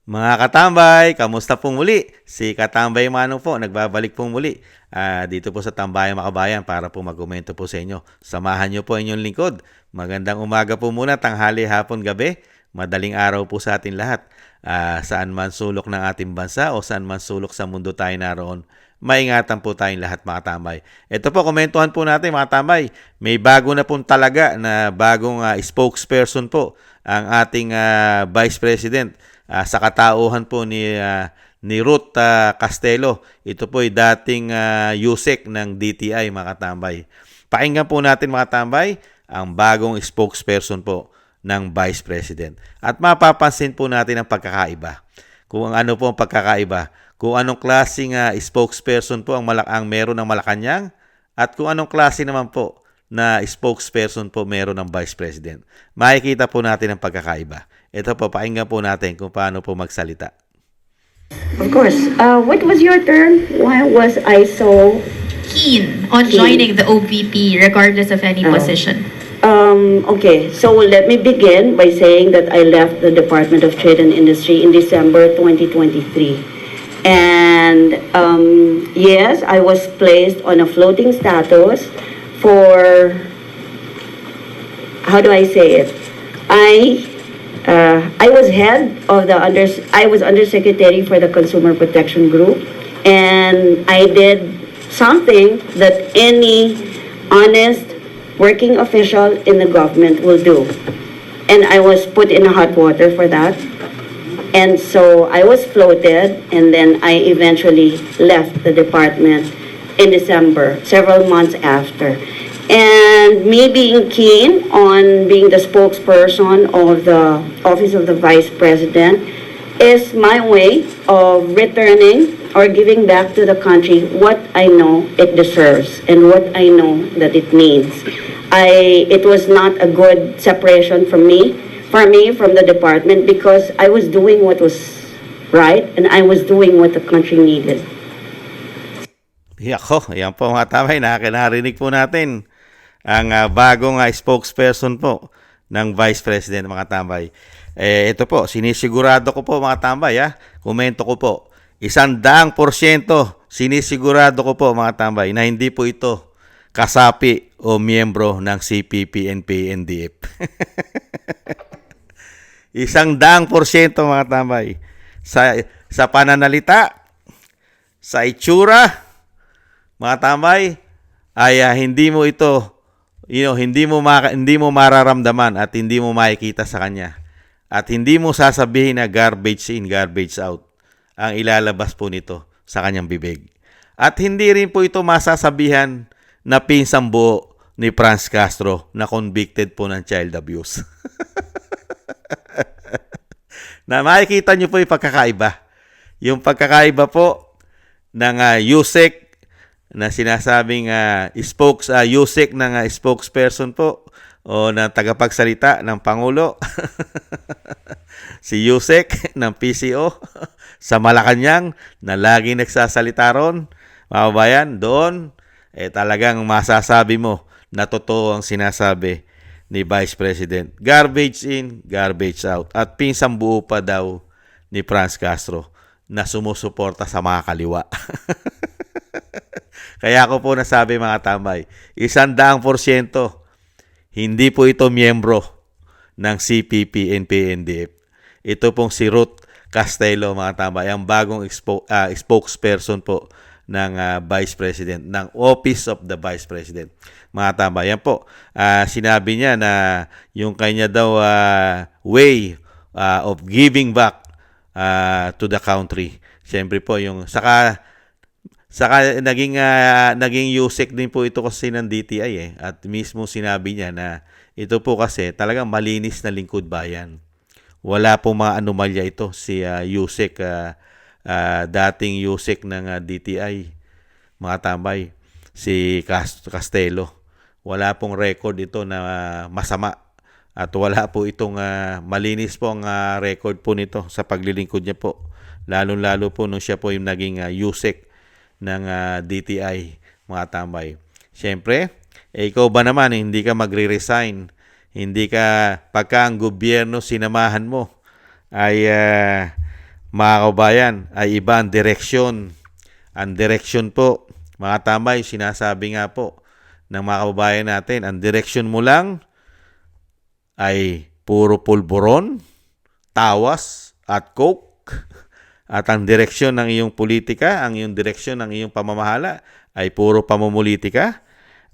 Mga katambay, kamusta pong muli? Si Katambay Manong po, nagbabalik pong muli dito po sa Tambayang Makabayan para po magkomento po sa inyo. Samahan niyo po inyong lingkod. Magandang umaga po muna, tanghali, hapon, gabi. Madaling araw po sa atin lahat. Saan man sulok ng ating bansa o saan man sulok sa mundo tayo naroon, maingatan po tayong lahat mga tambay. Ito po, komentuhan po natin mga tambay. May bago na pong talaga na bagong spokesperson po ang ating Vice President sa katauhan po ni Ruth Castelo. Ito po ay dating USEC ng DTI mga katambay. Pakinggan po natin mga tambay ang bagong spokesperson po ng Vice President. At mapapansin po natin ang pagkakaiba. Kung ano po ang pagkakaiba. Kung anong klaseng spokesperson po ang meron ng Malacanang at kung anong klase naman po na spokesperson po meron ng Vice President. Makikita po natin ang pagkakaiba. Ito po, pakinggan po natin kung paano po magsalita. Of course. What was your term? Why was I so keen on joining the OVP regardless of any position? Okay, so let me begin by saying that I left the Department of Trade and Industry in December 2023. And yes, I was placed on a floating status for, how do I say it? I was I was undersecretary for the Consumer Protection Group, and I did something that any honest working official in the government will do. And I was put in hot water for that. And so I was floated, and then I eventually left the department in December, several months after. And me being keen on being the spokesperson of the Office of the Vice President is my way of returning or giving back to the country what I know it deserves and what I know that it needs. It was not a good separation from the department, because I was doing what was right and I was doing what the country needed. Yako, yan po mga tambay, narinig po natin ang bagong spokesperson po ng Vice President mga tambay. Ito po, sinisigurado ko po mga tambay, komento ko po, 100% sinisigurado ko po mga tambay na hindi po ito kasapi o miyembro ng CPP, NPA, NDF. 100% mga tambay. Sa pananalita, sa itsura, mga tambay, ay hindi mo ito, hindi mo mararamdaman at hindi mo makikita sa kanya. At hindi mo sasabihin na garbage in, garbage out ang ilalabas po nito sa kanyang bibig. At hindi rin po ito masasabihan na pinsang buo ni Franz Castro na convicted po ng child abuse. Na makikita nyo po yung pagkakaiba. Yung pagkakaiba po ng USEC na sinasabing USEC ng spokesperson po o ng tagapagsalita ng Pangulo. Si USEC ng PCO sa Malacanang na laging nagsasalita ron. Mga kabayan, doon talagang masasabi mo na totoo ang sinasabi ni Vice President. Garbage in, garbage out. At pinsang buo pa daw ni Franz Castro na sumusuporta sa mga kaliwa. Kaya ako po nasabi mga tambay, 100% hindi po ito miyembro ng CPP, NPA, NDF. Ito pong si Ruth Castelo mga tambay, ang bagong spokesperson po ng Vice President, ng Office of the Vice President. Mga tambay, yan po. Sinabi niya na yung kanya daw way of giving back to the country. Siyempre po, yung saka naging USEC din po ito kasi ng DTI At mismo sinabi niya na ito po kasi talagang malinis na lingkod bayan. Wala pong mga anomalya ito si USEC, dating USEC ng DTI, mga tambay, si Castelo. Wala pong record ito na masama. At wala po itong malinis po ang record po nito sa paglilingkod niya po. Lalo-lalo po nung siya po yung naging USEC ng DTI, mga tambay. Siyempre, ikaw ba naman, hindi ka magre-resign, hindi ka, pagka ang gobyerno sinamahan mo, ay mga kabayan, ay iba ang direksyon. Ang direksyon po, mga tambay, sinasabi nga po ng mga kababayan natin, ang direksyon mo lang ay puro pulburon, tawas, at coke. At ang direksyon ng iyong politika, ang iyong direksyon ng iyong pamamahala ay puro pamumulitika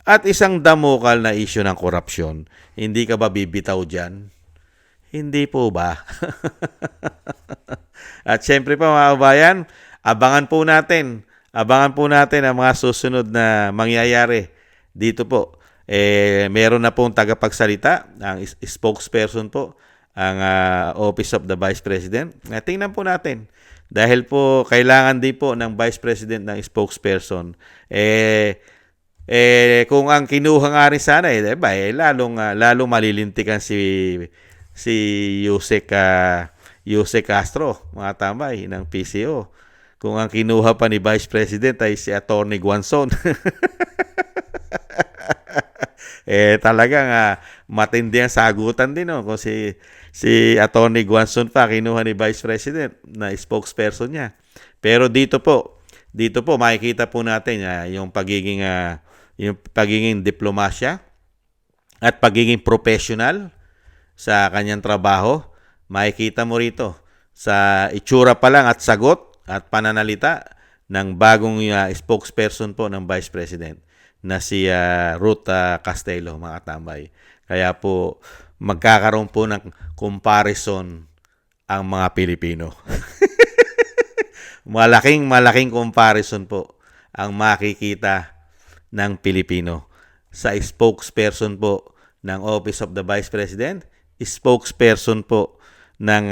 at isang damukal na isyu ng korupsyon. Hindi ka ba bibitaw dyan? Hindi po ba? At syempre pa mga kabayan, abangan po natin ang mga susunod na mangyayari dito po. Meron na pong tagapagsalita, ang spokesperson po, ang Office of the Vice President. Tingnan po natin. Dahil po kailangan din po ng Vice President ng spokesperson. Kung ang kinuha nga rin sana lalong malilintikan si Yusek Castro, mga tambay ng PCO. Kung ang kinuha pa ni Vice President ay si Attorney Guanzon. Talagang matindi ang sagutan din, no? Kung si Attorney Guanzon pa kinuha ni Vice President na spokesperson niya. Pero dito po makikita po natin yung pagiging diplomasya at pagiging professional sa kanyang trabaho. Makikita mo rito sa itsura pa lang at sagot at pananalita ng bagong spokesperson po ng Vice President na si Ruth Castelo, mga tambay. Kaya po magkakaroon po ng comparison ang mga Pilipino. malaking comparison po ang makikita ng Pilipino sa spokesperson po ng Office of the Vice President, spokesperson po ng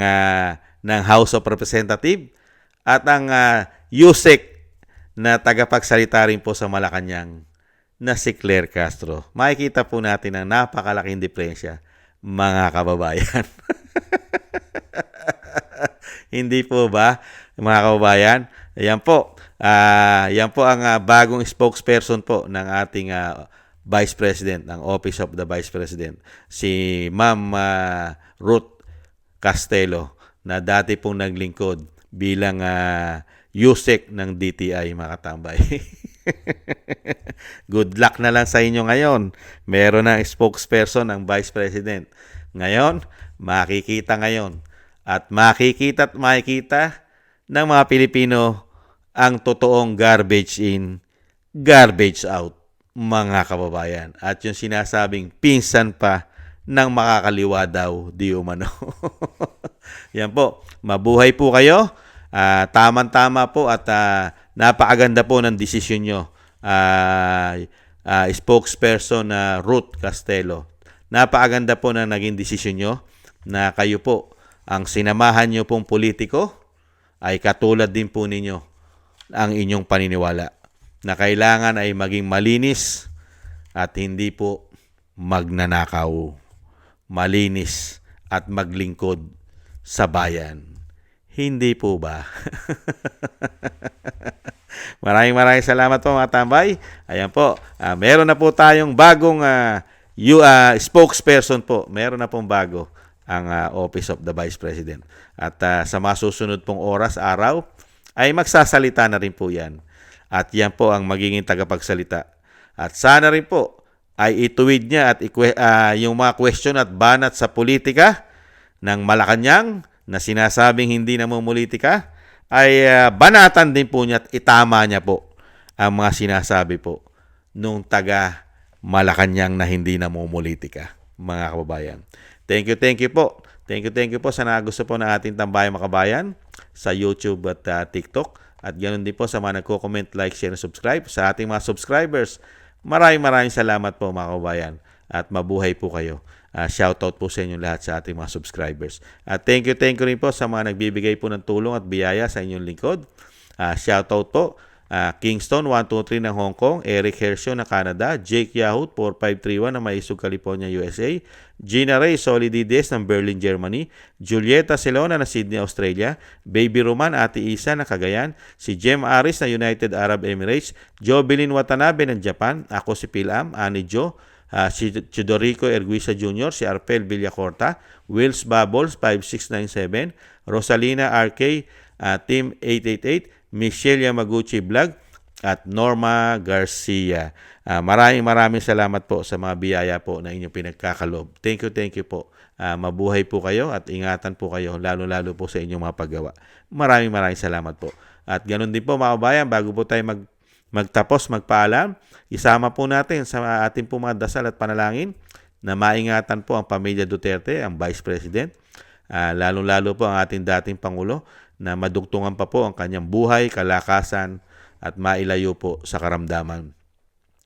House of Representatives at ang USEC na tagapagsalita rin po sa Malacanang na si Claire Castro. Makikita po natin ang napakalaking diferensya, mga kababayan. Hindi po ba, mga kababayan? Yan po ang bagong spokesperson po ng ating Vice President, ng Office of the Vice President, si Ma'am Ruth Castelo, na dati pong naglingkod bilang USEC ng DTI, mga katambay. Good luck na lang sa inyo ngayon. Meron ng spokesperson ng Vice President. Ngayon, makikita at makikita ng mga Pilipino ang totoong garbage in, garbage out, mga kababayan. At yung sinasabing pinsan pa ng makakaliwa daw, di umano. Yan po. Mabuhay po kayo. Tama-tama po at napakaganda po ng desisyon nyo. Spokesperson Ruth Castelo. Napakaganda po na naging desisyon nyo na kayo po, ang sinamahan nyo pong politiko, ay katulad din po ninyo ang inyong paniniwala na kailangan ay maging malinis at hindi po magnanakaw. Malinis at maglingkod sa bayan. Hindi po ba? Maraming salamat po, mga tambay. Ayan po, meron na po tayong bagong spokesperson po. Meron na pong bago ang Office of the Vice President. At sa masusunod pong oras, araw, ay magsasalita na rin po yan. At yan po ang magiging tagapagsalita. At sana rin po ay ituwid niya at yung mga question at banat sa politika ng Malacanang na sinasabing hindi namumulitika, ay banatan din po niya at itama niya po ang mga sinasabi po nung taga Malacanang na hindi namumulitika, mga kababayan. Thank you po. Thank you po sa nagusto po ng ating Tambayang Makabayan sa YouTube at TikTok. At ganoon din po sa mga nagko-comment, like, share, and subscribe. Sa ating mga subscribers, maraming salamat po, mga kababayan. At mabuhay po kayo. Shoutout po sa inyo lahat sa ating mga subscribers. At thank you rin po sa mga nagbibigay po ng tulong at biyaya sa inyong lingkod. Shoutout po. Kingston 123 ng Hong Kong, Eric Hershaw ng Canada, Jake Yahoo 4531 ng Maisug, California, USA, Gina Ray Solidides ng Berlin, Germany, Julieta Celona ng Sydney, Australia, Baby Roman Ate Isa ng Cagayan, si Jem Aris ng United Arab Emirates, Jovelyn Watanabe ng Japan, ako si Pilam, Ani Jo, si Chidorico Erguisa Jr., si Arpel Villacorta, Wills Bubbles 5697, Rosalina RK Team 888, Michelle Yamaguchi Vlog, at Norma Garcia. Maraming salamat po sa mga biyaya po na inyong pinagkakalob. Thank you po. Mabuhay po kayo at ingatan po kayo, lalo-lalo po sa inyong mga paggawa. Maraming salamat po. At ganun din po mga kabayan, bago po tayo magtapos, magpaalam, isama po natin sa ating po mga dasal at panalangin na maingatan po ang pamilya Duterte, ang Vice President, lalo-lalo po ang ating dating Pangulo na madugtungan pa po ang kanyang buhay, kalakasan at mailayo po sa karamdaman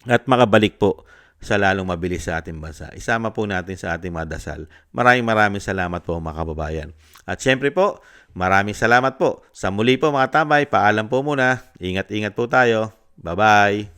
at makabalik po sa lalong mabilis sa ating bansa. Isama po natin sa ating mga dasal. Maraming salamat po mga kababayan. At syempre po, maraming salamat po. Sa muli po mga tambay, paalam po muna. Ingat-ingat po tayo. Bye-bye.